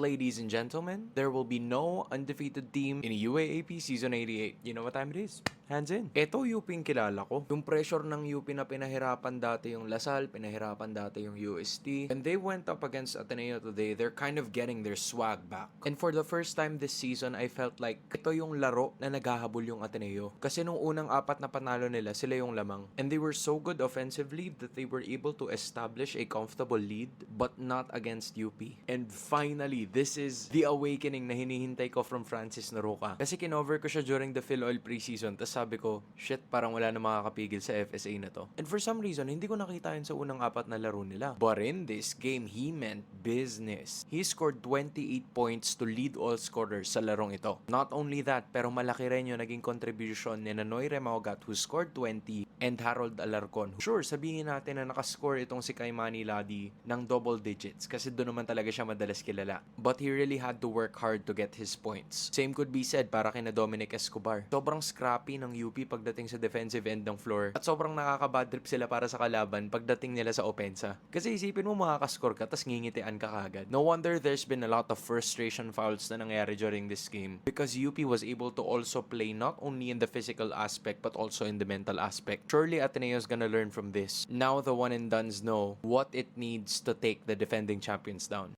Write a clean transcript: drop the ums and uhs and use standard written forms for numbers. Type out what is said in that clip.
Ladies and gentlemen, there will be no undefeated team in UAAP Season 88. You know what time it is? Hands in. Ito UP yung kilala ko. Yung pressure ng UP na pinahirapan dati yung Lasal, pinahirapan dati yung UST. When they went up against Ateneo today, they're kind of getting their swag back. And for the first time this season, I felt like ito yung laro na naghahabol yung Ateneo. Kasi nung unang apat na panalo nila, sila yung lamang. And they were so good offensively that they were able to establish a comfortable lead, but not against UP. And finally, this is the awakening na hinihintay ko from Francis Naroka. Kasi kinover ko siya during the Philoil preseason, tas sabi ko, shit, parang wala na makakapigil sa FSA na to. And for some reason, hindi ko nakita yun sa unang apat na laro nila. But in this game, he meant business. He scored 28 points to lead all scorers sa larong ito. Not only that, pero malaki rin yung naging contribution ni Nanoy Remaugat who scored 20 and Harold Alarcon. Sure, sabihin natin na nakascore itong si Kaimani Ladi ng double digits kasi doon naman talaga siya madalas kilala. But he really had to work hard to get his points. Same could be said para kina Dominic Escobar. Sobrang scrappy ng UP pagdating sa defensive end ng floor at sobrang nakaka-bad trip sila para sa kalaban pagdating nila sa opensa. Kasi isipin mo makakascore ka tas ngingitian ka kagad. No wonder there's been a lot of frustration fouls na nangyari during this game because UP was able to also play not only in the physical aspect but also in the mental aspect. Surely Ateneo's gonna learn from this. Now the one and dones know what it needs to take the defending champions down.